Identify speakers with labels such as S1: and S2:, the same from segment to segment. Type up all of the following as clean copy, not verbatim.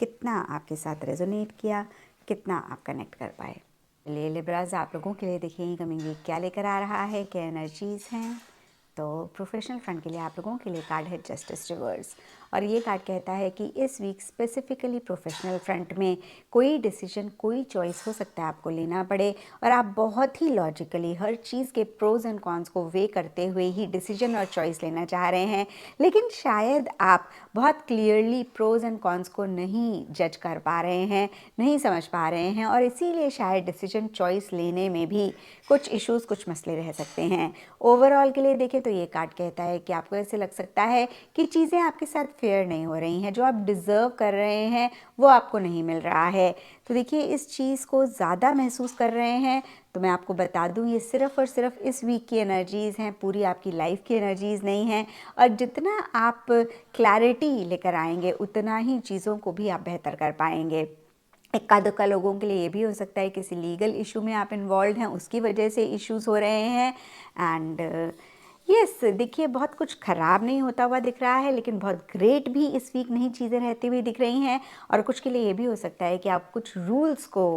S1: कितना आपके साथ रेजोनेट किया, कितना आप कनेक्ट कर पाए। चलिए लिब्राज, आप लोगों के लिए देखिए कमिंग वीक क्या लेकर आ रहा है, क्या एनर्जीज़ हैं। तो प्रोफेशनल फ्रंट के लिए आप लोगों के लिए कार्ड है जस्टिस रिवर्स, और ये कार्ड कहता है कि इस वीक स्पेसिफिकली प्रोफेशनल फ्रंट में कोई डिसीजन, कोई चॉइस हो सकता है आपको लेना पड़े, और आप बहुत ही लॉजिकली हर चीज़ के प्रोज एंड कॉन्स को वे करते हुए ही डिसीजन और चॉइस लेना चाह रहे हैं, लेकिन शायद आप बहुत क्लियरली प्रोज एंड कॉन्स को नहीं जज कर पा रहे हैं, नहीं समझ पा रहे हैं, और इसीलिए शायद डिसीजन चॉइस लेने में भी कुछ इश्यूज़, कुछ मसले रह सकते हैं। ओवरऑल के लिए देखें तो ये कार्ड कहता है कि आपको ऐसे लग सकता है कि चीज़ें आपके साथ फेयर नहीं हो रही हैं, जो आप डिज़र्व कर रहे हैं वो आपको नहीं मिल रहा है। तो देखिए, इस चीज़ को ज़्यादा महसूस कर रहे हैं तो मैं आपको बता दूं, ये सिर्फ़ और सिर्फ इस वीक की एनर्जीज़ हैं, पूरी आपकी लाइफ की एनर्जीज़ नहीं हैं। और जितना आप क्लैरिटी लेकर आएंगे उतना ही चीज़ों को भी आप बेहतर कर पाएंगे। इक्का दुक्का लोगों के लिए ये भी हो सकता है किसी लीगल इशू में आप इन्वॉल्व हैं, उसकी वजह से इश्यूज़ हो रहे हैं। एंड यस, देखिए, बहुत कुछ ख़राब नहीं होता हुआ दिख रहा है, लेकिन बहुत ग्रेट भी इस वीक नई चीज़ें रहती हुई दिख रही हैं। और कुछ के लिए ये भी हो सकता है कि आप कुछ रूल्स को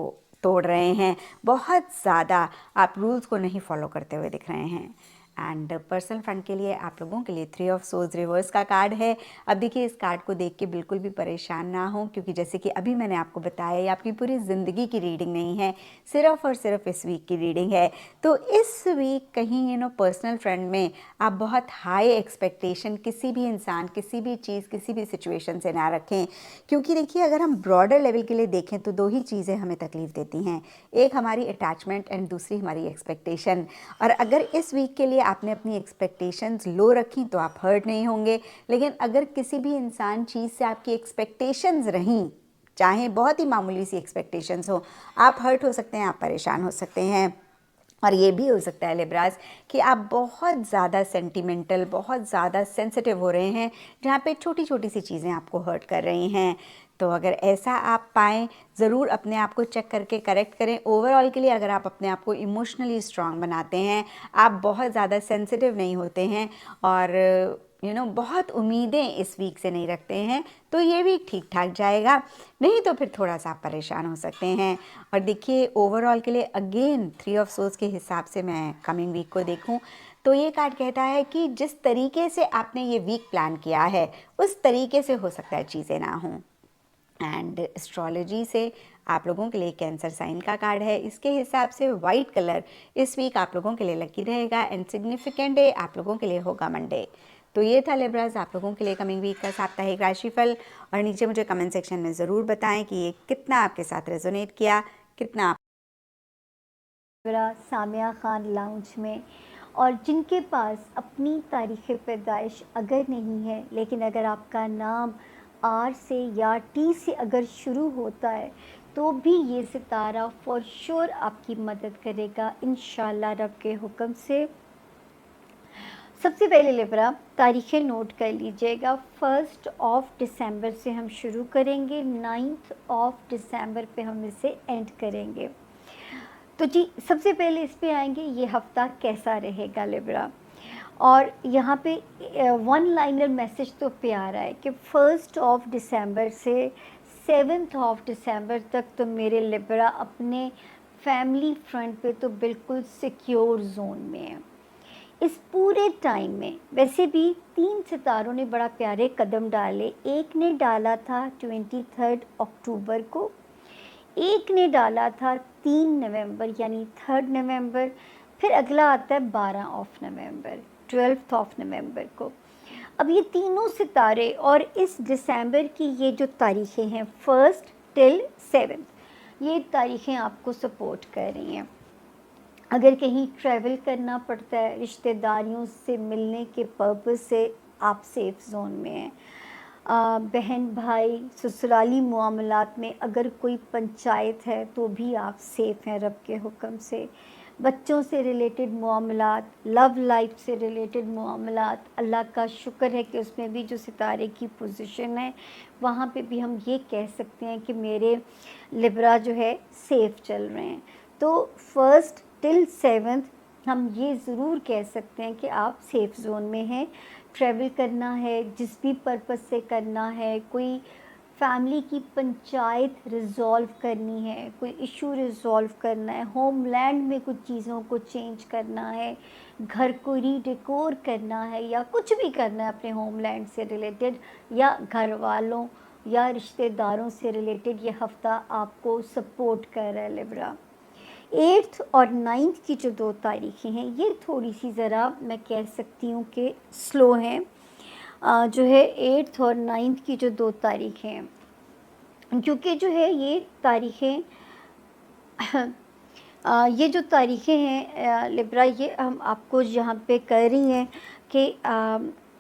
S1: तोड़ रहे हैं, बहुत ज़्यादा आप रूल्स को नहीं फॉलो करते हुए दिख रहे हैं। एंड पर्सनल फ्रंट के लिए आप लोगों के लिए 3 ऑफ सोर्ड्स रिवर्स का कार्ड है। अब देखिए, इस कार्ड को देख के बिल्कुल भी परेशान ना हो, क्योंकि जैसे कि अभी मैंने आपको बताया, ये आपकी पूरी ज़िंदगी की रीडिंग नहीं है, सिर्फ और सिर्फ इस वीक की रीडिंग है। तो इस वीक कहीं पर्सनल फ्रंट में आप बहुत हाई एक्सपेक्टेशन किसी भी इंसान, किसी भी चीज़, किसी भी सिचुएशन से ना रखें, क्योंकि देखिए, अगर हम ब्रॉडर लेवल के लिए देखें तो 2 ही चीज़ें हमें तकलीफ़ देती हैं, एक हमारी अटैचमेंट एंड दूसरी हमारी एक्सपेक्टेशन। और अगर इस वीक के लिए आपने अपनी एक्सपेक्टेशंस लो रखी तो आप हर्ट नहीं होंगे, लेकिन अगर किसी भी इंसान, चीज़ से आपकी एक्सपेक्टेशंस रहीं, चाहे बहुत ही मामूली सी एक्सपेक्टेशंस हो, आप हर्ट हो सकते हैं, आप परेशान हो सकते हैं। और ये भी हो सकता है लिब्रास कि आप बहुत ज़्यादा सेंटिमेंटल, बहुत ज़्यादा सेंसिटिव हो रहे हैं, जहाँ पे छोटी छोटी सी चीज़ें आपको हर्ट कर रही हैं। तो अगर ऐसा आप पाएँ, ज़रूर अपने आप को चेक करके करेक्ट करें। ओवरऑल के लिए अगर आप अपने आप को इमोशनली स्ट्रांग बनाते हैं, आप बहुत ज़्यादा सेंसिटिव नहीं होते हैं, और बहुत उम्मीदें इस वीक से नहीं रखते हैं, तो ये वीक ठीक ठाक जाएगा। नहीं तो फिर थोड़ा सा आप परेशान हो सकते हैं। और देखिए, ओवरऑल के लिए अगेन 3 ऑफ सोर्ड्स के हिसाब से मैं कमिंग वीक को देखूं तो ये कार्ड कहता है कि जिस तरीके से आपने ये वीक प्लान किया है, उस तरीके से हो सकता है चीज़ें ना हों। एंड एस्ट्रोलॉजी से आप लोगों के लिए कैंसर साइन का कार्ड है, इसके हिसाब से वाइट कलर इस वीक आप लोगों के लिए लकी रहेगा, एंड सिग्निफिकेंट डे आप लोगों के लिए होगा मंडे। तो ये था लिब्रास आप लोगों के लिए कमिंग वीक का साप्ताहिक राशिफल। और नीचे मुझे कमेंट सेक्शन में ज़रूर बताएं कि ये कितना आपके साथ रेजोनेट किया, कितना
S2: सामिया खान लाउंज में। और जिनके पास अपनी तारीख़ पैदाइश अगर नहीं है, लेकिन अगर आपका नाम आर से या टी से अगर शुरू होता है, तो भी ये सितारा फॉर श्योर आपकी मदद करेगा इंशाल्लाह रब के हुक्म से। सबसे पहले लिब्रा, तारीखें नोट कर लीजिएगा। 1 दिसंबर से हम शुरू करेंगे, 9 दिसंबर पे हम इसे एंड करेंगे। तो जी, सबसे पहले इस पे आएंगे, ये हफ्ता कैसा रहेगा लिब्रा। और यहाँ पे वन लाइनर मैसेज तो पे आ रहा है कि 1 दिसंबर से 7 दिसंबर तक तो मेरे लिब्रा अपने फैमिली फ्रंट पे तो बिल्कुल सिक्योर जोन में है। इस पूरे टाइम में वैसे भी 3 सितारों ने बड़ा प्यारे कदम डाले। एक ने डाला था 23 अक्टूबर को, एक ने डाला था 3 नवंबर यानी 3 नवंबर, फिर अगला आता है 12 नवंबर, 12 नवंबर को। अब ये तीनों सितारे और इस दिसंबर की ये जो तारीखें हैं 1 till 7, ये तारीखें आपको सपोर्ट कर रही हैं। अगर कहीं ट्रैवल करना पड़ता है, रिश्तेदारियों से मिलने के पर्पस से, आप सेफ़ ज़ोन में हैं। बहन भाई ससुराली मामलात में अगर कोई पंचायत है तो भी आप सेफ़ हैं रब के हुक्म से। बच्चों से रिलेटेड मामलात, लव लाइफ से रिलेटेड मामलात, अल्लाह का शुक्र है कि उसमें भी जो सितारे की पोजीशन है वहाँ पे भी हम ये कह सकते हैं कि मेरे लिब्रा जो है सेफ़ चल रहे हैं। तो फर्स्ट टिल 7th हम ये ज़रूर कह सकते हैं कि आप सेफ़ ज़ोन में हैं। ट्रैवल करना है, जिस भी पर्पज़ से करना है, कोई फैमिली की पंचायत रिज़ॉल्व करनी है, कोई इशू रिज़ॉल्व करना है, होमलैंड में कुछ चीज़ों को चेंज करना है, घर को रीडेकोर करना है या कुछ भी करना है अपने होमलैंड से रिलेटेड या घर वालों या रिश्तेदारों से रिलेटेड, ये हफ़्ता आपको सपोर्ट कर रहा है लिब्रा। 8th और 9th की जो 2 तारीखें हैं ये थोड़ी सी ज़रा मैं कह सकती हूँ कि स्लो हैं। जो है 8th और 9th की जो 2 तारीखें हैं, क्योंकि जो है ये तारीखें ये जो तारीखें हैं लिब्रा, ये हम आपको यहाँ पे कह रही हैं कि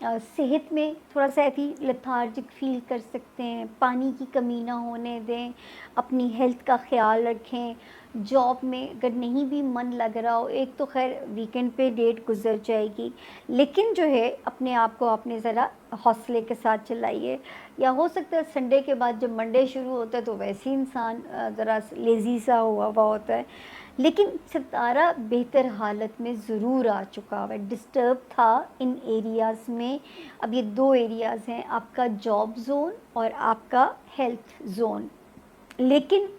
S2: सेहत में थोड़ा-सा ऐसी लेथार्जिक फ़ील कर सकते हैं, पानी की कमी ना होने दें, अपनी हेल्थ का ख़्याल रखें। जॉब में अगर नहीं भी मन लग रहा हो, एक तो ख़ैर वीकेंड पे डेट गुज़र जाएगी, लेकिन जो है अपने आप को आपने ज़रा हौसले के साथ चलाइए। या हो सकता है संडे के बाद जब मंडे शुरू होता है तो वैसे ही इंसान ज़रा लेज़ी सा हुआ हुआ होता है, लेकिन सितारा बेहतर हालत में ज़रूर आ चुका हुआ है। डिस्टर्ब था इन एरियाज़ में। अब ये 2 एरियाज़ हैं, आपका जॉब ज़ोन और आपका हेल्थ ज़ोन। लेकिन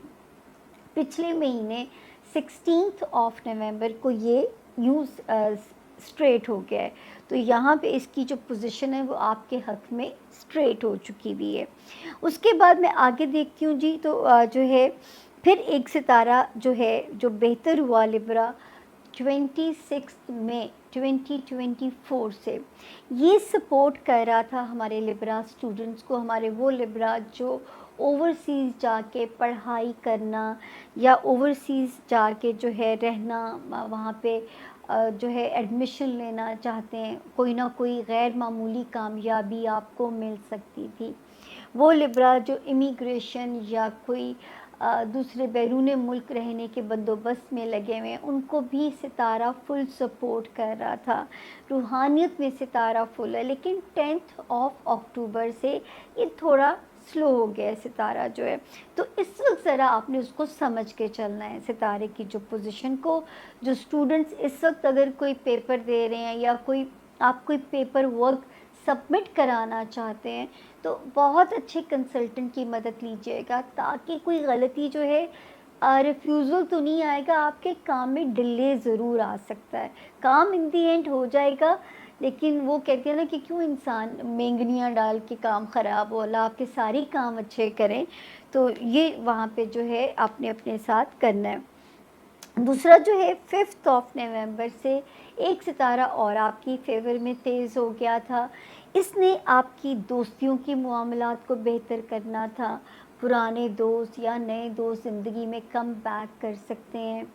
S2: पिछले महीने 16th ऑफ नवंबर को ये यूँ स्ट्रेट हो गया है, तो यहाँ पे इसकी जो पोजीशन है वो आपके हक में स्ट्रेट हो चुकी भी है। उसके बाद मैं आगे देखती हूँ जी, तो जो है फिर एक सितारा जो है जो बेहतर हुआ लिब्रा 26 मई 2024 से, ये सपोर्ट कर रहा था हमारे लिब्रा स्टूडेंट्स को, हमारे वो लिब्रा जो ओवरसीज़ जाके पढ़ाई करना या ओवरसीज़ जाके जो है रहना, वहाँ पे जो है एडमिशन लेना चाहते हैं, कोई ना कोई गैर मामूली कामयाबी आपको मिल सकती थी। वो लिब्रा जो इमिग्रेशन या कोई दूसरे बैरून मुल्क रहने के बंदोबस्त में लगे हुए हैं, उनको भी सितारा फुल सपोर्ट कर रहा था। रूहानियत में सितारा फुल है, लेकिन 10th ऑफ अक्टूबर से ये थोड़ा स्लो हो गया है सितारा जो है। तो इस वक्त ज़रा आपने उसको समझ के चलना है, सितारे की जो पोजीशन को। जो स्टूडेंट्स इस वक्त अगर कोई पेपर दे रहे हैं या कोई पेपर वर्क सबमिट कराना चाहते हैं, तो बहुत अच्छे कंसल्टेंट की मदद लीजिएगा, ताकि कोई गलती जो है रिफ्यूज़ल तो नहीं आएगा, आपके काम में डिले ज़रूर आ सकता है। काम इन दी एंड हो जाएगा, लेकिन वो कहते हैं ना कि क्यों इंसान मेंगनियाँ डाल के काम ख़राब हो, अल्लाह आपके सारे काम अच्छे करें। तो ये वहाँ पे जो है आपने अपने साथ करना है। दूसरा जो है 5th ऑफ नवंबर से एक सितारा और आपकी फेवर में तेज़ हो गया था। इसने आपकी दोस्तियों की मामलात को बेहतर करना था। पुराने दोस्त या नए दोस्त ज़िंदगी में कम बैक कर सकते हैं।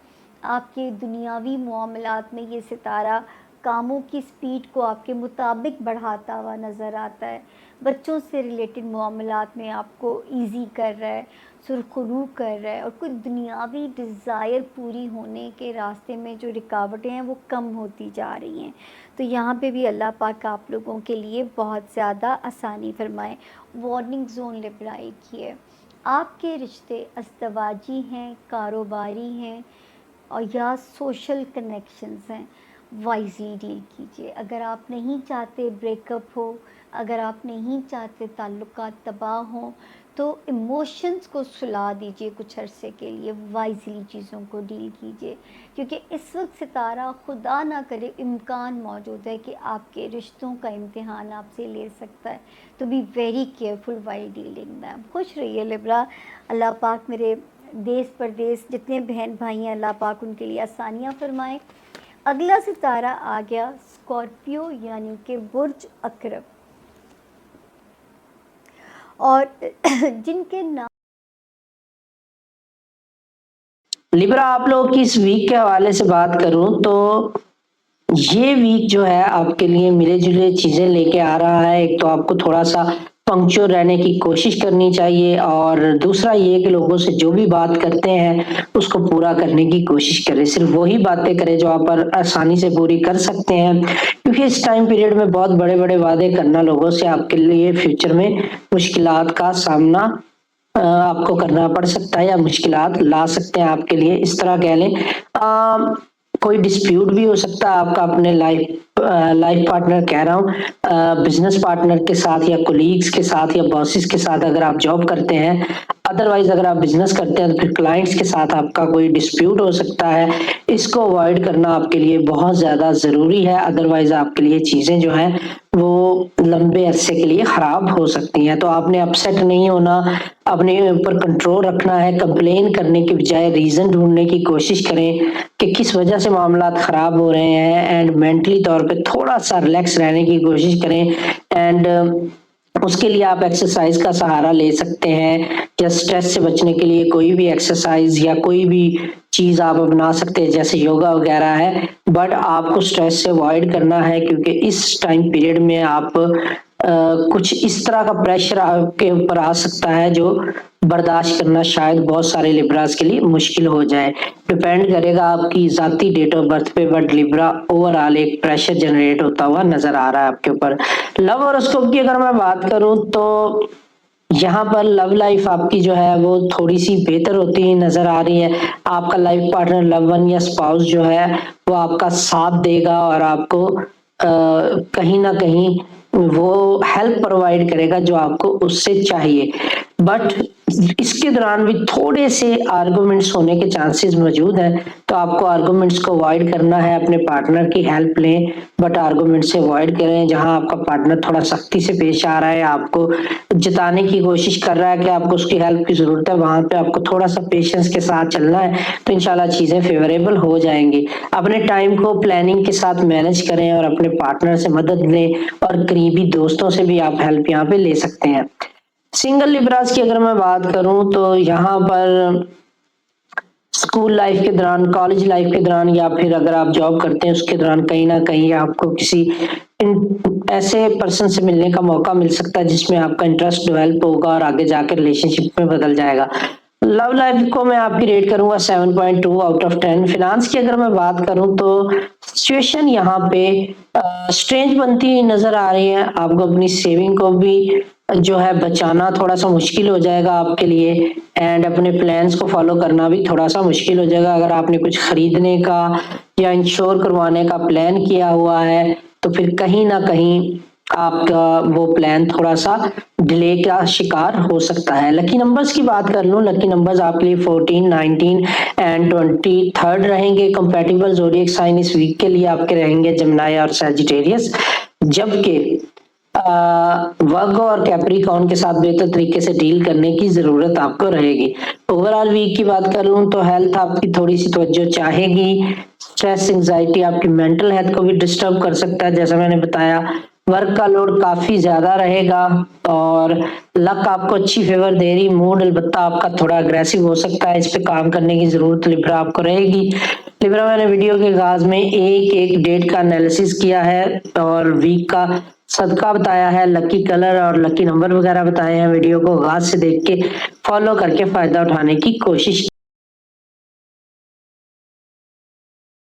S2: आपके दुनियावी मामलात में ये सितारा कामों की स्पीड को आपके मुताबिक बढ़ाता हुआ नज़र आता है। बच्चों से रिलेटेड मामलात में आपको ईज़ी कर रहा है, सुरखरू कर रहा है, और कोई दुनियावी डिज़ायर पूरी होने के रास्ते में जो रुकावटें हैं वो कम होती जा रही हैं। तो यहाँ पे भी अल्लाह पाक आप लोगों के लिए बहुत ज़्यादा आसानी फरमाए। वार्निंग ज़ोन लिब्रा की है। आपके रिश्ते अज़दवाजी हैं, कारोबारी हैं और या सोशल कनेक्शंस हैं, वाइजली डील कीजिए। अगर आप नहीं चाहते ब्रेकअप हो, अगर आप नहीं चाहते ताल्लुकात तबाह हों, तो इमोशंस को सुला दीजिए कुछ अरसे के लिए, वाइजली चीज़ों को डील कीजिए, क्योंकि इस वक्त सितारा खुदा ना करे इम्कान मौजूद है कि आपके रिश्तों का इम्तिहान आपसे ले सकता है। तो be very careful while dealing them. खुश रहिए लिब्रा। अल्लाह पाक मेरे देश परदेश जितने बहन भाई हैं, अल्लाह पाक उनके लिए आसानियाँ फरमाए। अगला सितारा आ गया स्कॉर्पियो, यानी कि बुर्ज अकरब, और जिनके नाम
S3: लिब्रा, आप लोगों की इस वीक के हवाले से बात करूं तो ये वीक जो है आपके लिए मिले जुले चीजें लेके आ रहा है। एक तो आपको थोड़ा सा पंक्चुअल रहने की कोशिश करनी चाहिए, और दूसरा ये कि लोगों से जो भी बात करते हैं उसको पूरा करने की कोशिश करें। सिर्फ वही बातें करें जो आप पर आसानी से पूरी कर सकते हैं, क्योंकि इस टाइम पीरियड में बहुत बड़े-बड़े वादे करना लोगों से आपके लिए फ्यूचर में मुश्किलात का सामना आपको करना पड़ सकता है, या मुश्किलात ला सकते हैं आपके लिए, इस तरह कह लें। कोई डिस्प्यूट भी हो सकता है आपका अपने लाइफ पार्टनर कह रहा हूँ, बिजनेस पार्टनर के साथ या कोलीग्स के साथ या बॉसेस के साथ अगर आप जॉब करते हैं। अदरवाइज अगर आप बिजनेस करते हैं तो फिर क्लाइंट्स के साथ आपका कोई डिस्प्यूट हो सकता है। इसको अवॉइड करना आपके लिए बहुत ज्यादा जरूरी है, अदरवाइज आपके लिए चीजें जो हैं वो लंबे अरसे के लिए खराब हो सकती हैं। तो आपने अपसेट नहीं होना, अपने ऊपर कंट्रोल रखना है। कंप्लेन करने के बजाय रीजन ढूंढने की कोशिश करें कि किस वजह से मामला खराब हो रहे हैं, एंड मेंटली तौर पे थोड़ा सा रिलैक्स रहने की कोशिश करें। एंड उसके लिए आप एक्सरसाइज का सहारा ले सकते हैं, या स्ट्रेस से बचने के लिए कोई भी एक्सरसाइज या कोई भी चीज आप अपना सकते हैं, जैसे योगा वगैरह है। बट आपको स्ट्रेस से अवॉइड करना है, क्योंकि इस टाइम पीरियड में आप कुछ इस तरह का प्रेशर आपके ऊपर आ सकता है जो बर्दाश्त करना शायद बहुत सारे लिब्रास के लिए मुश्किल हो जाए। डिपेंड करेगा आपकी जाती डेट ऑफ बर्थ पे, बट लिब्रा ओवरऑल एक प्रेशर जनरेट होता हुआ नजर आ रहा है आपके ऊपर। लव हॉरोस्कोप की अगर मैं बात करूं तो यहाँ पर लव लाइफ आपकी जो है वो थोड़ी सी बेहतर होती हुई नजर आ रही है। आपका लाइफ पार्टनर, लव वन या स्पाउस जो है वो आपका साथ देगा, और आपको कहीं ना कहीं वो हेल्प प्रोवाइड करेगा जो आपको उससे चाहिए। बट इसके दौरान भी थोड़े से आर्गुमेंट्स होने के चांसेस मौजूद हैं, तो आपको आर्गुमेंट्स को अवॉइड करना है। अपने पार्टनर की हेल्प लें, बट आर्गुमेंट से अवॉइड करें। जहां आपका पार्टनर थोड़ा सख्ती से पेश आ रहा है, आपको जताने की कोशिश कर रहा है कि आपको उसकी हेल्प की जरूरत है, वहां पे आपको थोड़ा सा पेशेंस के साथ चलना है, तो इंशाल्लाह चीजें फेवरेबल हो जाएंगी। अपने टाइम को प्लानिंग के साथ मैनेज करें, और अपने पार्टनर से मदद लें, और करीबी दोस्तों से भी आप हेल्प यहाँ पे ले सकते हैं। सिंगल लिब्रास की अगर मैं बात करूं तो यहाँ पर स्कूल लाइफ के दौरान, कॉलेज लाइफ के दौरान, या फिर अगर आप जॉब करते हैं उसके दौरान कहीं ना कहीं आपको किसी ऐसे पर्सन से मिलने का मौका मिल सकता है जिसमें आपका इंटरेस्ट डेवलप होगा और आगे जाकर रिलेशनशिप में बदल जाएगा। लव लाइफ को मैं आपकी रेट करूंगा 7.2 आउट ऑफ 10। फिनांस की अगर मैं बात करूं तो सिचुएशन यहाँ पे स्ट्रेंज बनती हुई नजर आ रही है। आपको अपनी सेविंग को भी जो है बचाना थोड़ा सा मुश्किल हो जाएगा आपके लिए, एंड अपने प्लान्स को फॉलो करना भी थोड़ा सा मुश्किल हो जाएगा। अगर आपने कुछ खरीदने का या इंश्योर करवाने का प्लान किया हुआ है तो फिर कहीं ना कहीं आपका वो प्लान थोड़ा सा डिले का शिकार हो सकता है। लकी नंबर्स की बात कर लूं, लकी नंबर्स आपके लिए 14, 19 एंड 23 रहेंगे। कंपैटिबल ज़ोडिएक साइन इस वीक के लिए आपके रहेंगे जमनाई और सैजिटेरियस, जबकि वर्गो और कैप्रिकॉर्न के साथ बेहतर तरीके से डील करने की जरूरत आपको रहेगी। ओवरऑल वीक की बात कर लूं तो हेल्थ आपकी थोड़ी सी तवज्जो चाहेगी। स्ट्रेस, एंजाइटी आपकी मेंटल हेल्थ को भी डिस्टर्ब कर सकता है, जैसा मैंने बताया। वर्क का लोड काफी ज्यादा रहेगा, और लक आपको अच्छी फेवर दे रही। मूड अलबत्ता आपका थोड़ा अग्रेसिव हो सकता है, इस पे काम करने की जरूरत लिब्रा आपको रहेगी। लिब्रा, मैंने वीडियो के आगाज में एक एक डेट का एनालिसिस किया है और वीक का सदका बताया है, लकी कलर और लकी नंबर वगैरह बताए हैं। वीडियो को आगाज से देख के फॉलो करके फायदा उठाने की कोशिश